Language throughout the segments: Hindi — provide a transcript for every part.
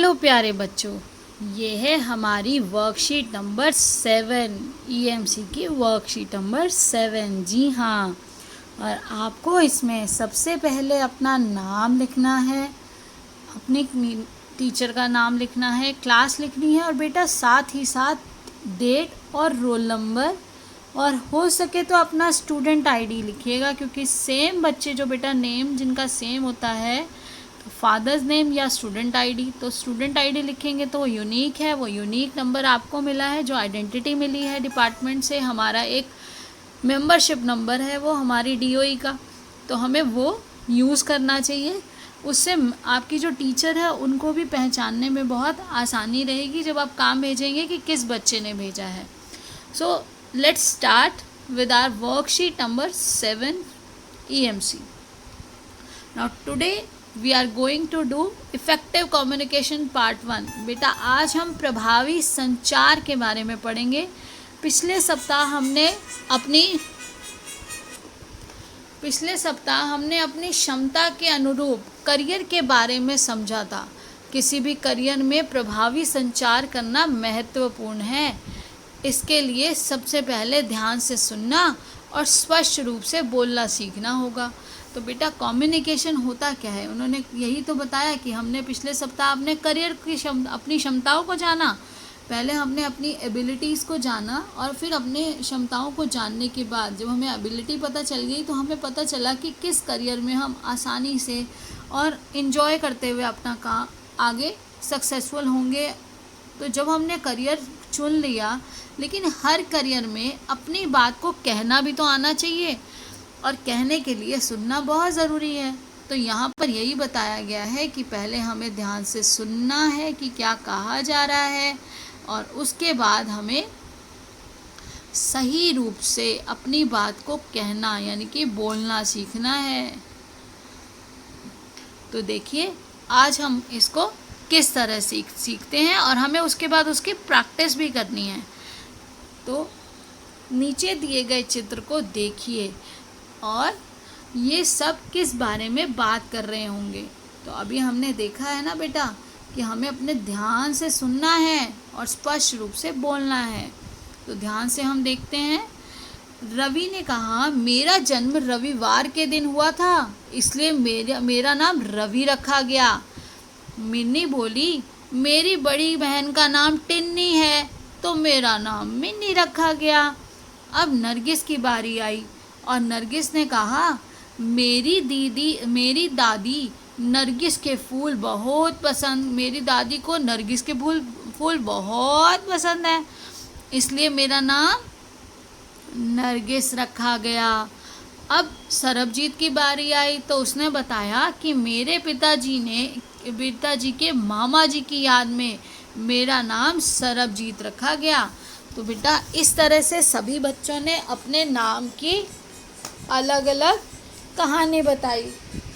हेलो प्यारे बच्चों, ये है हमारी वर्कशीट नंबर 7, ईएमसी की वर्कशीट नंबर 7। जी हाँ, और आपको इसमें सबसे पहले अपना नाम लिखना है, अपनी टीचर का नाम लिखना है, क्लास लिखनी है और बेटा साथ ही साथ डेट और रोल नंबर, और हो सके तो अपना स्टूडेंट आईडी लिखिएगा, क्योंकि सेम बच्चे जो बेटा नेम जिनका सेम होता है, फादर्स नेम या स्टूडेंट आईडी, तो स्टूडेंट आईडी लिखेंगे तो वो यूनिक है, वो यूनिक नंबर आपको मिला है, जो आइडेंटिटी मिली है डिपार्टमेंट से, हमारा एक मेंबरशिप नंबर है वो हमारी डीओई का, तो हमें वो यूज़ करना चाहिए। उससे आपकी जो टीचर है उनको भी पहचानने में बहुत आसानी रहेगी जब आप काम भेजेंगे कि किस बच्चे ने भेजा है। So let's start with our worksheet number 7 EMC। Now today we are going to do effective communication part 1। बेटा आज हम प्रभावी संचार के बारे में पढ़ेंगे। पिछले सप्ताह हमने अपनी क्षमता के अनुरूप करियर के बारे में समझा था। किसी भी करियर में प्रभावी संचार करना महत्वपूर्ण है। इसके लिए सबसे पहले ध्यान से सुनना और स्पष्ट रूप से बोलना सीखना होगा। तो बेटा कम्युनिकेशन होता क्या है, उन्होंने यही तो बताया कि हमने पिछले सप्ताह अपने करियर की अपनी क्षमताओं को जाना। पहले हमने अपनी एबिलिटीज़ को जाना और फिर अपने क्षमताओं को जानने के बाद जब हमें एबिलिटी पता चल गई तो हमें पता चला कि किस करियर में हम आसानी से और इन्जॉय करते हुए अपना काम आगे सक्सेसफुल होंगे। तो जब हमने करियर चुन लिया, लेकिन हर करियर में अपनी बात को कहना भी तो आना चाहिए, और कहने के लिए सुनना बहुत ज़रूरी है। तो यहाँ पर यही बताया गया है कि पहले हमें ध्यान से सुनना है कि क्या कहा जा रहा है, और उसके बाद हमें सही रूप से अपनी बात को कहना यानी कि बोलना सीखना है। तो देखिए आज हम इसको किस तरह सीखते हैं, और हमें उसके बाद उसकी प्रैक्टिस भी करनी है। तो नीचे दिए गए चित्र को देखिए और ये सब किस बारे में बात कर रहे होंगे। तो अभी हमने देखा है ना बेटा कि हमें अपने ध्यान से सुनना है और स्पष्ट रूप से बोलना है। तो ध्यान से हम देखते हैं। रवि ने कहा, मेरा जन्म रविवार के दिन हुआ था, इसलिए मेरा नाम रवि रखा गया। मिन्नी बोली, मेरी बड़ी बहन का नाम टिन्नी है, तो मेरा नाम मिन्नी रखा गया। अब नरगिस की बारी आई और नरगिस ने कहा, मेरी दादी नरगिस के फूल बहुत पसंद, मेरी दादी को नरगिस के फूल बहुत पसंद है, इसलिए मेरा नाम नरगिस रखा गया। अब सरबजीत की बारी आई तो उसने बताया कि मेरे पिताजी के मामा जी की याद में मेरा नाम सरबजीत रखा गया। तो बेटा इस तरह से सभी बच्चों ने अपने नाम की अलग अलग कहानी बताई।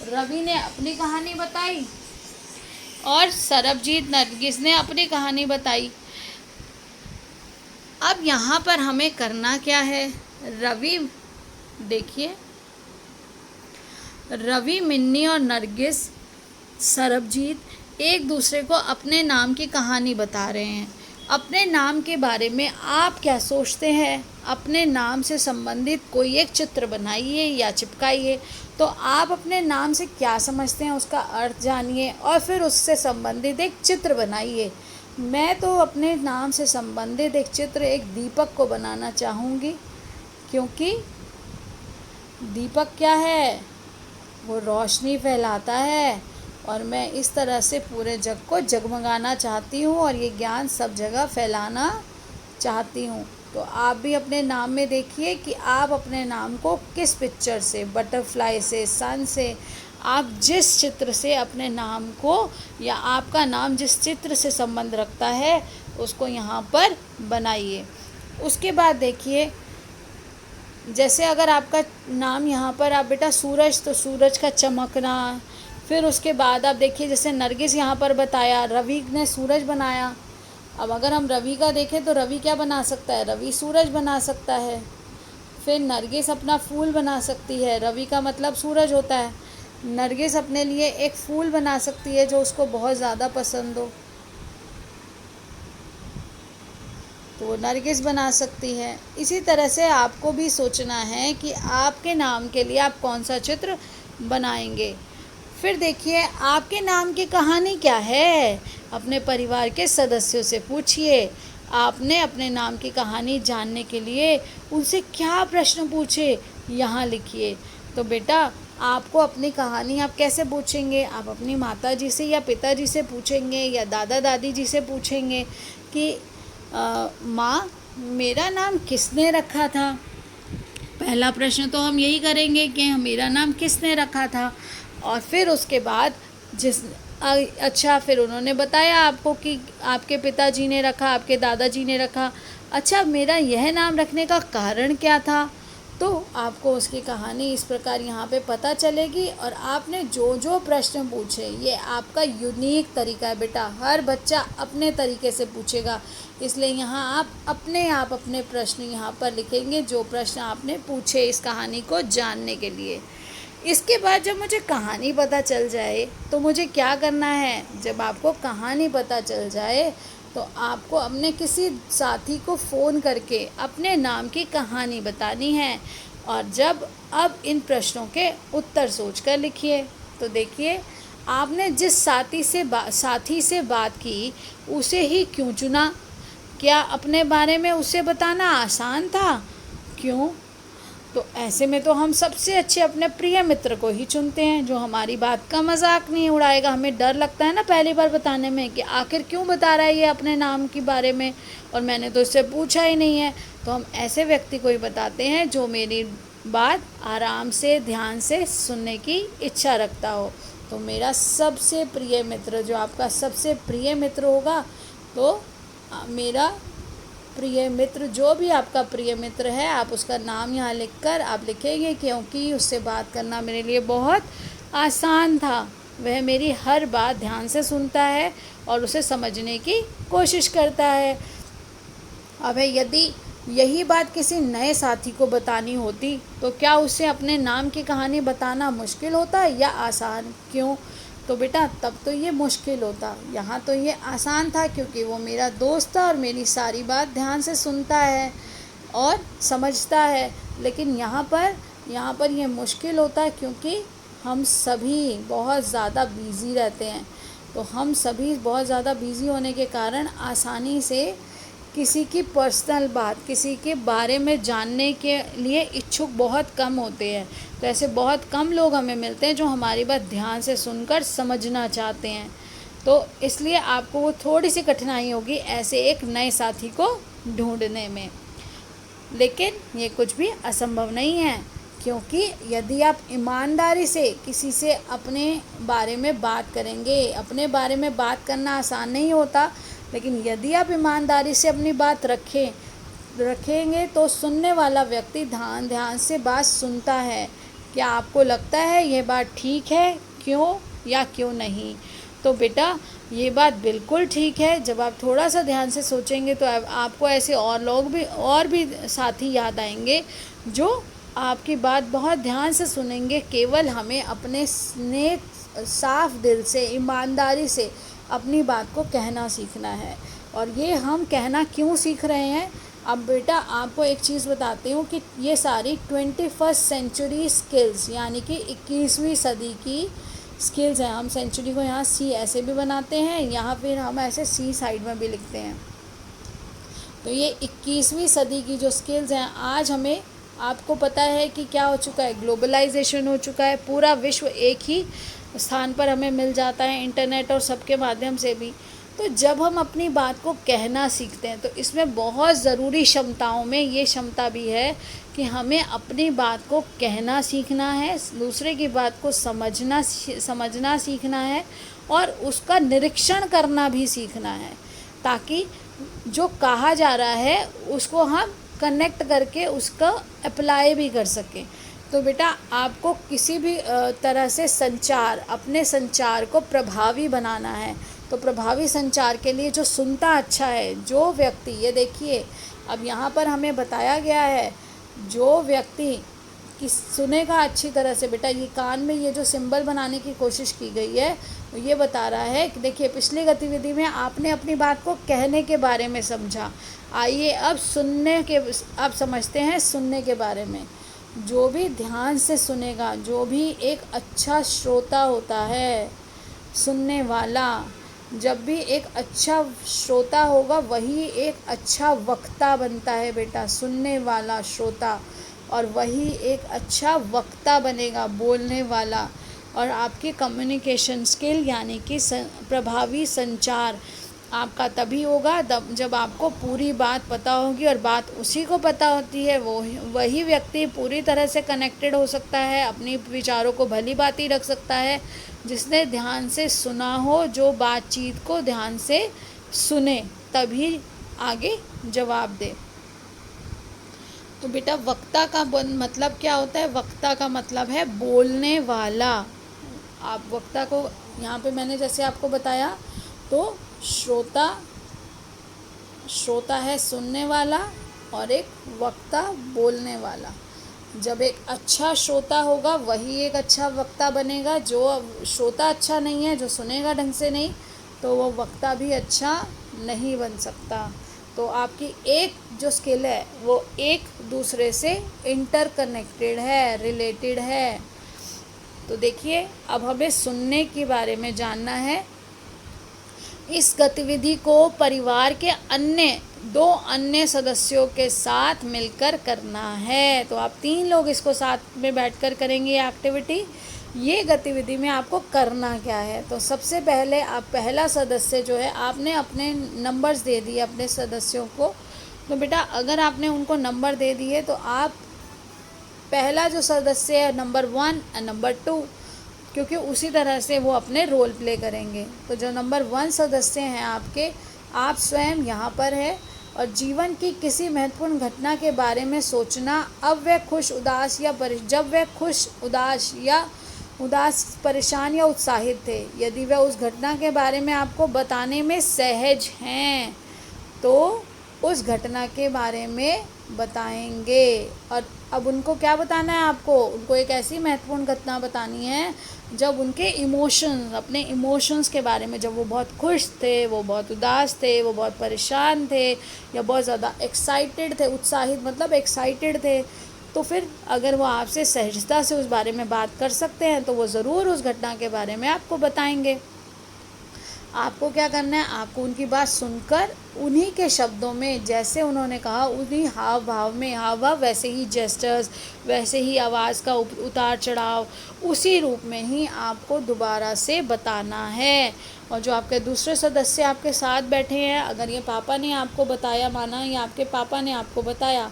रवि ने अपनी कहानी बताई और सरबजीत नरगिस ने अपनी कहानी बताई। अब यहाँ पर हमें करना क्या है, रवि, मिन्नी और नरगिस, सरबजीत एक दूसरे को अपने नाम की कहानी बता रहे हैं। अपने नाम के बारे में आप क्या सोचते हैं? अपने नाम से संबंधित कोई एक चित्र बनाइए या चिपकाइए। तो आप अपने नाम से क्या समझते हैं उसका अर्थ जानिए और फिर उससे संबंधित एक चित्र बनाइए। मैं तो अपने नाम से संबंधित एक चित्र एक दीपक को बनाना चाहूँगी, क्योंकि दीपक क्या है, वो रोशनी फैलाता है और मैं इस तरह से पूरे जग को जगमगाना चाहती हूँ और ये ज्ञान सब जगह फैलाना चाहती हूँ। तो आप भी अपने नाम में देखिए कि आप अपने नाम को किस पिक्चर से, बटरफ्लाई से, सन से, आप जिस चित्र से अपने नाम को या आपका नाम जिस चित्र से संबंध रखता है उसको यहाँ पर बनाइए। उसके बाद देखिए, जैसे अगर आपका नाम यहाँ पर आप बेटा सूरज, तो सूरज का चमकना। फिर उसके बाद आप देखिए, जैसे नरगिस यहाँ पर बताया, रवि ने सूरज बनाया। अब अगर हम रवि का देखें तो रवि क्या बना सकता है, रवि सूरज बना सकता है। फिर नरगिस अपना फूल बना सकती है, रवि का मतलब सूरज होता है। नरगिस अपने लिए एक फूल बना सकती है जो उसको बहुत ज़्यादा पसंद हो। तो वो नरगिस बना सकती है। इसी तरह से आपको भी सोचना है कि आपके नाम के लिए आप कौन सा चित्र बनाएंगे। फिर देखिए आपके नाम की कहानी क्या है, अपने परिवार के सदस्यों से पूछिए। आपने अपने नाम की कहानी जानने के लिए उनसे क्या प्रश्न पूछे, यहाँ लिखिए। तो बेटा आपको अपनी कहानी आप कैसे पूछेंगे, आप अपनी माताजी से या पिताजी से पूछेंगे या दादा दादी जी से पूछेंगे कि माँ मेरा नाम किसने रखा था। पहला प्रश्न तो हम यही करेंगे कि मेरा नाम किसने रखा था। और फिर उसके बाद अच्छा फिर उन्होंने बताया आपको कि आपके पिताजी ने रखा, आपके दादाजी ने रखा। अच्छा मेरा यह नाम रखने का कारण क्या था, तो आपको उसकी कहानी इस प्रकार यहाँ पे पता चलेगी। और आपने जो जो प्रश्न पूछे ये आपका यूनिक तरीका है बेटा, हर बच्चा अपने तरीके से पूछेगा, इसलिए यहाँ आप अपने प्रश्न यहाँ पर लिखेंगे जो प्रश्न आपने पूछे इस कहानी को जानने के लिए। इसके बाद जब मुझे कहानी पता चल जाए तो मुझे क्या करना है, जब आपको कहानी पता चल जाए तो आपको अपने किसी साथी को फ़ोन करके अपने नाम की कहानी बतानी है। और अब इन प्रश्नों के उत्तर सोचकर लिखिए। तो देखिए आपने जिस साथी से बात की उसे ही क्यों चुना, क्या अपने बारे में उसे बताना आसान था, क्यों? तो ऐसे में तो हम सबसे अच्छे अपने प्रिय मित्र को ही चुनते हैं जो हमारी बात का मजाक नहीं उड़ाएगा। हमें डर लगता है ना पहली बार बताने में कि आखिर क्यों बता रहा है ये अपने नाम के बारे में और मैंने तो इससे पूछा ही नहीं है। तो हम ऐसे व्यक्ति को ही बताते हैं जो मेरी बात आराम से ध्यान से सुनने की इच्छा रखता हो। तो मेरा सबसे प्रिय मित्र, जो आपका सबसे प्रिय मित्र होगा, तो मेरा प्रिय मित्र, जो भी आपका प्रिय मित्र है आप उसका नाम यहाँ लिखकर आप लिखेंगे, क्योंकि उससे बात करना मेरे लिए बहुत आसान था। वह मेरी हर बात ध्यान से सुनता है और उसे समझने की कोशिश करता है। अब यदि यही बात किसी नए साथी को बतानी होती तो क्या उसे अपने नाम की कहानी बताना मुश्किल होता या आसान, क्यों? तो बेटा तब तो ये मुश्किल होता, यहाँ तो ये आसान था क्योंकि वो मेरा दोस्त था और मेरी सारी बात ध्यान से सुनता है और समझता है। लेकिन यहाँ पर ये मुश्किल होता है क्योंकि हम सभी बहुत ज़्यादा बिज़ी रहते हैं। तो हम सभी बहुत ज़्यादा बिज़ी होने के कारण आसानी से किसी की पर्सनल बात, किसी के बारे में जानने के लिए इच्छुक बहुत कम होते हैं। तो ऐसे बहुत कम लोग हमें मिलते हैं जो हमारी बात ध्यान से सुनकर समझना चाहते हैं। तो इसलिए आपको वो थोड़ी सी कठिनाई होगी ऐसे एक नए साथी को ढूंढने में, लेकिन ये कुछ भी असंभव नहीं है, क्योंकि यदि आप ईमानदारी से किसी से अपने बारे में बात करेंगे, अपने बारे में बात करना आसान नहीं होता, लेकिन यदि आप ईमानदारी से अपनी बात रखेंगे तो सुनने वाला व्यक्ति ध्यान से बात सुनता है। क्या आपको लगता है ये बात ठीक है, क्यों या क्यों नहीं? तो बेटा ये बात बिल्कुल ठीक है। जब आप थोड़ा सा ध्यान से सोचेंगे तो आपको ऐसे और भी साथी याद आएंगे जो आपकी बात बहुत ध्यान से सुनेंगे। केवल हमें अपने नेक साफ दिल से ईमानदारी से अपनी बात को कहना सीखना है। और ये हम कहना क्यों सीख रहे हैं, अब बेटा आपको एक चीज़ बताती हूँ कि ये सारी 21st सेंचुरी स्किल्स यानी कि 21वीं सदी की स्किल्स हैं। हम सेंचुरी को यहाँ सी ऐसे भी बनाते हैं, यहाँ फिर हम ऐसे सी साइड में भी लिखते हैं। तो ये 21वीं सदी की जो स्किल्स हैं, आज हमें आपको पता है कि क्या हो चुका है, ग्लोबलाइजेशन हो चुका है, पूरा विश्व एक ही स्थान पर हमें मिल जाता है इंटरनेट और सबके माध्यम से भी। तो जब हम अपनी बात को कहना सीखते हैं तो इसमें बहुत ज़रूरी क्षमताओं में ये क्षमता भी है कि हमें अपनी बात को कहना सीखना है, दूसरे की बात को समझना सीखना है और उसका निरीक्षण करना भी सीखना है, ताकि जो कहा जा रहा है उसको हम कनेक्ट करके उसका अप्लाई भी कर सकें। तो बेटा आपको किसी भी तरह से अपने संचार को प्रभावी बनाना है। तो प्रभावी संचार के लिए जो सुनता अच्छा है, जो व्यक्ति, ये देखिए अब यहाँ पर हमें बताया गया है, जो व्यक्ति कि सुनेगा अच्छी तरह से। बेटा ये कान में ये जो सिंबल बनाने की कोशिश की गई है ये बता रहा है कि देखिए पिछली गतिविधि में आपने अपनी बात को कहने के बारे में समझा। आइए अब अब समझते हैं सुनने के बारे में। जो भी ध्यान से सुनेगा, जो भी एक अच्छा श्रोता होता है, सुनने वाला, जब भी एक अच्छा श्रोता होगा वही एक अच्छा वक्ता बनता है बेटा। सुनने वाला श्रोता, और वही एक अच्छा वक्ता बनेगा, बोलने वाला। और आपकी कम्युनिकेशन स्किल यानी कि प्रभावी संचार आपका तभी होगा जब आपको पूरी बात पता होगी। और बात उसी को पता होती है, वही व्यक्ति पूरी तरह से कनेक्टेड हो सकता है, अपनी विचारों को भली भांति रख सकता है, जिसने ध्यान से सुना हो, जो बातचीत को ध्यान से सुने तभी आगे जवाब दे। तो बेटा वक्ता का मतलब क्या होता है? वक्ता का मतलब है बोलने वाला। आप वक्ता को यहाँ पे मैंने जैसे आपको बताया, तो श्रोता है सुनने वाला, और एक वक्ता बोलने वाला। जब एक अच्छा श्रोता होगा वही एक अच्छा वक्ता बनेगा। जो श्रोता अच्छा नहीं है, जो सुनेगा ढंग से नहीं, तो वो वक्ता भी अच्छा नहीं बन सकता। तो आपकी एक जो स्किल है वो एक दूसरे से इंटरकनेक्टेड है, रिलेटेड है। तो देखिए अब हमें सुनने के बारे में जानना है। इस गतिविधि को परिवार के दो अन्य सदस्यों के साथ मिलकर करना है। तो आप 3 लोग इसको साथ में बैठकर करेंगे ये एक्टिविटी। ये गतिविधि में आपको करना क्या है? तो सबसे पहले आप पहला सदस्य जो है, आपने अपने नंबर्स दे दिए अपने सदस्यों को। तो बेटा अगर आपने उनको नंबर दे दिए तो आप पहला जो सदस्य है नंबर 1 और नंबर 2, क्योंकि उसी तरह से वो अपने रोल प्ले करेंगे। तो जो नंबर 1 सदस्य हैं आपके, आप स्वयं यहाँ पर है, और जीवन की किसी महत्वपूर्ण घटना के बारे में सोचना। अब वह जब वह खुश, उदास, परेशान या उत्साहित थे। यदि वह उस घटना के बारे में आपको बताने में सहज हैं तो उस घटना के बारे में बताएंगे। और अब उनको क्या बताना है आपको? उनको एक ऐसी महत्वपूर्ण घटना बतानी है जब उनके अपने इमोशंस के बारे में, जब वो बहुत खुश थे, वो बहुत उदास थे, वो बहुत परेशान थे, या बहुत ज़्यादा एक्साइटेड थे। उत्साहित मतलब एक्साइटेड थे। तो फिर अगर वो आपसे सहजता से उस बारे में बात कर सकते हैं तो वो ज़रूर उस घटना के बारे में आपको बताएंगे। आपको क्या करना है? आपको उनकी बात सुनकर उन्हीं के शब्दों में, जैसे उन्होंने कहा, उन्हीं हाव भाव वैसे ही जेस्चर्स, वैसे ही आवाज़ का उतार चढ़ाव, उसी रूप में ही आपको दोबारा से बताना है। और जो आपके दूसरे सदस्य आपके साथ बैठे हैं, अगर ये पापा ने आपको बताया, माना या आपके पापा ने आपको बताया,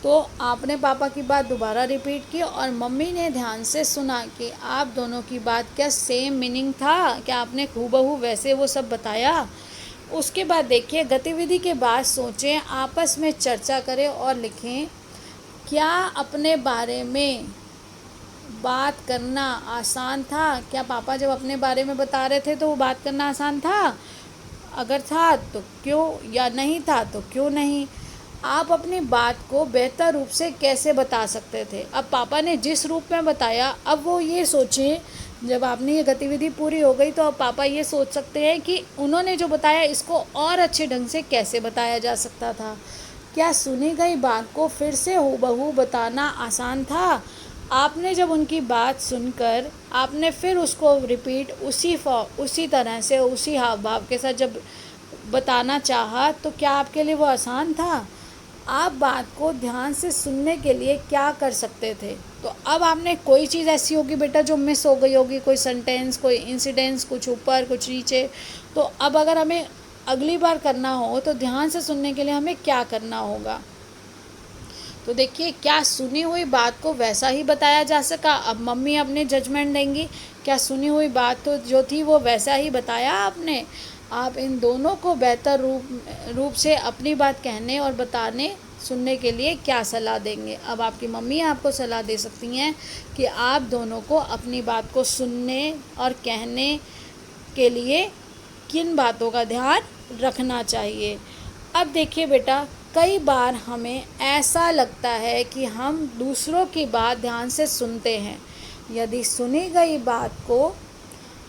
तो आपने पापा की बात दोबारा रिपीट की और मम्मी ने ध्यान से सुना कि आप दोनों की बात क्या सेम मीनिंग था, क्या आपने हूबहू वैसे वो सब बताया। उसके बाद देखिए गतिविधि के बाद सोचें, आपस में चर्चा करें और लिखें, क्या अपने बारे में बात करना आसान था? क्या पापा जब अपने बारे में बता रहे थे तो वो बात करना आसान था? अगर था तो क्यों, या नहीं था तो क्यों नहीं? आप अपनी बात को बेहतर रूप से कैसे बता सकते थे? अब पापा ने जिस रूप में बताया, अब वो ये सोचें, जब आपने ये गतिविधि पूरी हो गई तो अब पापा ये सोच सकते हैं कि उन्होंने जो बताया इसको और अच्छे ढंग से कैसे बताया जा सकता था। क्या सुनी गई बात को फिर से हूबहू बताना आसान था? आपने जब उनकी बात सुनकर आपने फिर उसको रिपीट उसी तरह से, उसी हाव भाव के साथ जब बताना चाहा, तो क्या आपके लिए वो आसान था? आप बात को ध्यान से सुनने के लिए क्या कर सकते थे? तो अब आपने कोई चीज़ ऐसी होगी बेटा जो मिस हो गई होगी, कोई सेंटेंस, कोई इंसिडेंस, कुछ ऊपर कुछ नीचे। तो अब अगर हमें अगली बार करना हो तो ध्यान से सुनने के लिए हमें क्या करना होगा? तो देखिए, क्या सुनी हुई बात को वैसा ही बताया जा सका? अब मम्मी अपने जजमेंट देंगी, क्या सुनी हुई बात तो जो थी वो वैसा ही बताया आपने? आप इन दोनों को बेहतर रूप से अपनी बात कहने और बताने सुनने के लिए क्या सलाह देंगे? अब आपकी मम्मी आपको सलाह दे सकती हैं कि आप दोनों को अपनी बात को सुनने और कहने के लिए किन बातों का ध्यान रखना चाहिए। अब देखिए बेटा, कई बार हमें ऐसा लगता है कि हम दूसरों की बात ध्यान से सुनते हैं। यदि सुनी गई बात को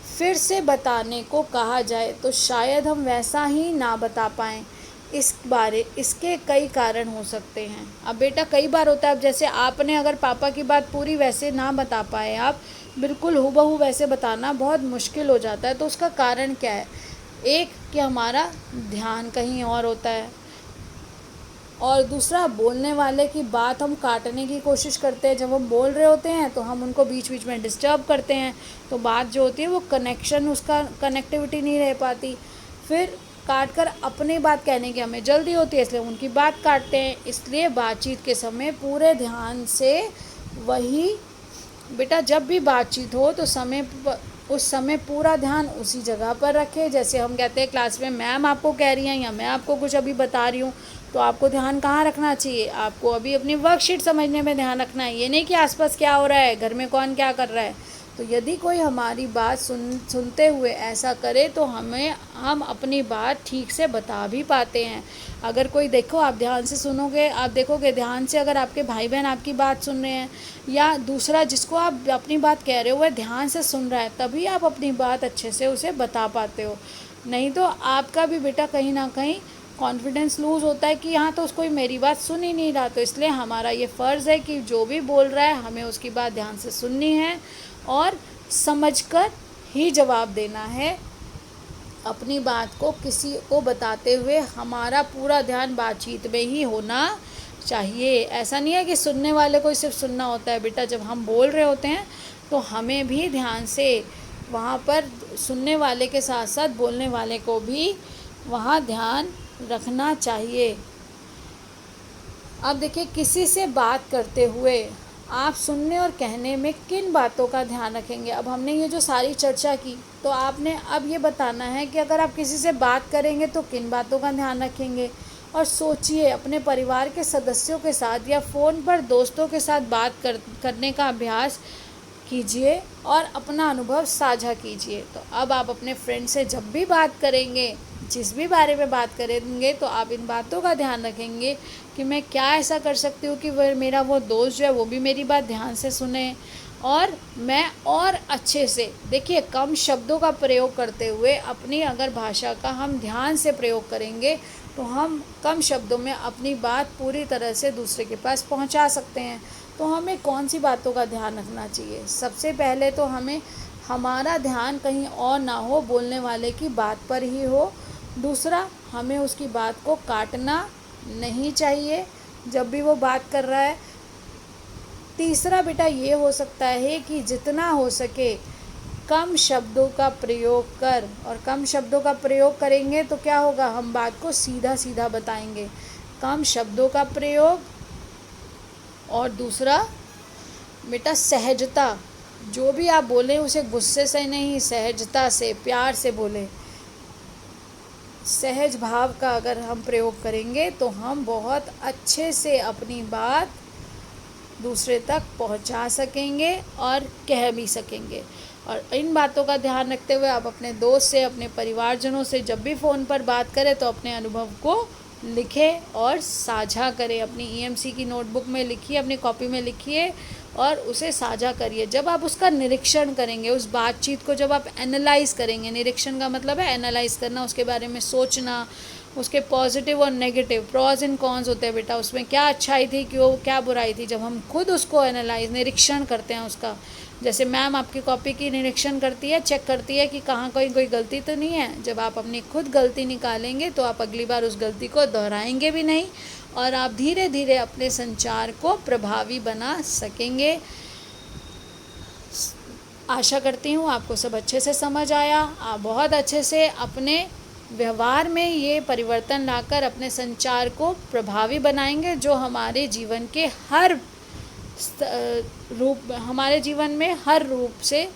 फिर से बताने को कहा जाए तो शायद हम वैसा ही ना बता पाएँ। इसके कई कारण हो सकते हैं। अब बेटा कई बार होता है, अब जैसे आपने अगर पापा की बात पूरी वैसे ना बता पाए, आप बिल्कुल हूबहू वैसे बताना बहुत मुश्किल हो जाता है। तो उसका कारण क्या है? एक कि हमारा ध्यान कहीं और होता है, और दूसरा बोलने वाले की बात हम काटने की कोशिश करते हैं। जब हम बोल रहे होते हैं तो हम उनको बीच बीच में डिस्टर्ब करते हैं, तो बात जो होती है वो उसका कनेक्टिविटी नहीं रह पाती। फिर काट कर अपनी बात कहने की हमें जल्दी होती है, इसलिए उनकी बात काटते हैं। इसलिए बातचीत के समय पूरे ध्यान से वही बेटा जब भी बातचीत हो तो उस समय पूरा ध्यान उसी जगह पर रखें। जैसे हम कहते हैं क्लास में मैम आपको कह रही हैं या मैं आपको कुछ अभी बता रही हूँ, तो आपको ध्यान कहाँ रखना चाहिए? आपको अभी अपनी वर्कशीट समझने में ध्यान रखना है, ये नहीं कि आसपास क्या हो रहा है, घर में कौन क्या कर रहा है। तो यदि कोई हमारी बात सुनते हुए ऐसा करे तो हम अपनी बात ठीक से बता भी पाते हैं। अगर कोई देखो, आप ध्यान से सुनोगे, आप देखोगे ध्यान से, अगर आपके भाई बहन आपकी बात सुन रहे हैं या दूसरा जिसको आप अपनी बात कह रहे हो वह ध्यान से सुन रहा है, तभी आप अपनी बात अच्छे से उसे बता पाते हो। नहीं तो आपका भी बेटा कहीं ना कहीं कॉन्फिडेंस लूज़ होता है कि हाँ तो उसको मेरी बात सुन ही नहीं रहा। तो इसलिए हमारा ये फ़र्ज़ है कि जो भी बोल रहा है हमें उसकी बात ध्यान से सुननी है और समझकर ही जवाब देना है। अपनी बात को किसी को बताते हुए हमारा पूरा ध्यान बातचीत में ही होना चाहिए। ऐसा नहीं है कि सुनने वाले को सिर्फ सुनना होता है। बेटा जब हम बोल रहे होते हैं तो हमें भी ध्यान से वहाँ पर सुनने वाले के साथ साथ बोलने वाले को भी वहाँ ध्यान रखना चाहिए। अब देखिए, किसी से बात करते हुए आप सुनने और कहने में किन बातों का ध्यान रखेंगे? अब हमने ये जो सारी चर्चा की, तो आपने अब ये बताना है कि अगर आप किसी से बात करेंगे तो किन बातों का ध्यान रखेंगे। और सोचिए, अपने परिवार के सदस्यों के साथ या फ़ोन पर दोस्तों के साथ बात करने का अभ्यास कीजिए और अपना अनुभव साझा कीजिए। तो अब आप अपने फ्रेंड से जब भी बात करेंगे, जिस भी बारे में बात करेंगे, तो आप इन बातों का ध्यान रखेंगे कि मैं क्या ऐसा कर सकती हूँ कि मेरा वो दोस्त जो है वो भी मेरी बात ध्यान से सुने, और मैं और अच्छे से, देखिए कम शब्दों का प्रयोग करते हुए अपनी अगर भाषा का हम ध्यान से प्रयोग करेंगे तो हम कम शब्दों में अपनी बात पूरी तरह से दूसरे के पास पहुंचा सकते हैं। तो हमें कौन सी बातों का ध्यान रखना चाहिए? सबसे पहले तो हमारा ध्यान कहीं और ना हो, बोलने वाले की बात पर ही हो। दूसरा, हमें उसकी बात को काटना नहीं चाहिए जब भी वो बात कर रहा है। तीसरा बेटा ये हो सकता है कि जितना हो सके कम शब्दों का प्रयोग कर, और कम शब्दों का प्रयोग करेंगे तो क्या होगा, हम बात को सीधा सीधा बताएंगे। कम शब्दों का प्रयोग, और दूसरा बेटा सहजता, जो भी आप बोलें उसे गुस्से से नहीं, सहजता से, प्यार से बोलें। सहज भाव का अगर हम प्रयोग करेंगे तो हम बहुत अच्छे से अपनी बात दूसरे तक पहुंचा सकेंगे और कह भी सकेंगे। और इन बातों का ध्यान रखते हुए आप अपने दोस्त से, अपने परिवारजनों से जब भी फ़ोन पर बात करें तो अपने अनुभव को लिखें और साझा करें। अपनी ईएमसी की नोटबुक में लिखिए, अपनी कॉपी में लिखिए और उसे साझा करिए। जब आप उसका निरीक्षण करेंगे, उस बातचीत को जब आप एनालाइज़ करेंगे, निरीक्षण का मतलब है एनालाइज़ करना, उसके बारे में सोचना, उसके पॉजिटिव और नेगेटिव, प्रॉज एंड कॉन्स होते हैं बेटा, उसमें क्या अच्छाई थी, क्यों क्या बुराई थी। जब हम खुद उसको निरीक्षण करते हैं उसका, जैसे मैम आपकी कॉपी की निरीक्षण करती है, चेक करती है कि कहाँ कोई गलती तो नहीं है। जब आप अपनी खुद गलती निकालेंगे तो आप अगली बार उस गलती को दोहराएंगे भी नहीं और आप धीरे धीरे अपने संचार को प्रभावी बना सकेंगे। आशा करती हूँ आपको सब अच्छे से समझ आया। आप बहुत अच्छे से अपने व्यवहार में ये परिवर्तन लाकर अपने संचार को प्रभावी बनाएंगे, जो हमारे जीवन के हमारे जीवन में हर रूप से,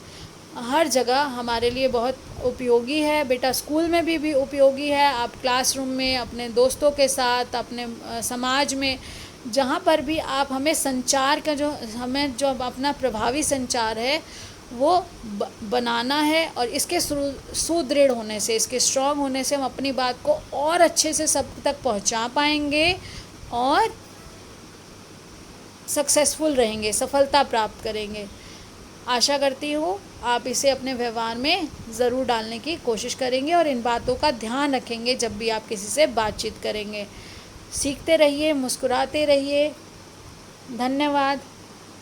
हर जगह हमारे लिए बहुत उपयोगी है। बेटा स्कूल में भी उपयोगी है, आप क्लासरूम में, अपने दोस्तों के साथ, अपने समाज में जहाँ पर भी आप हमें संचार का हमें जो अपना प्रभावी संचार है वो बनाना है, और इसके सुदृढ़ होने से, इसके स्ट्रांग होने से हम अपनी बात को और अच्छे से सब तक पहुँचा पाएंगे और सक्सेसफुल रहेंगे, सफलता प्राप्त करेंगे। आशा करती हूँ आप इसे अपने व्यवहार में ज़रूर डालने की कोशिश करेंगे और इन बातों का ध्यान रखेंगे जब भी आप किसी से बातचीत करेंगे। सीखते रहिए, मुस्कुराते रहिए। धन्यवाद।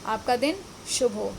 आपका दिन शुभ हो।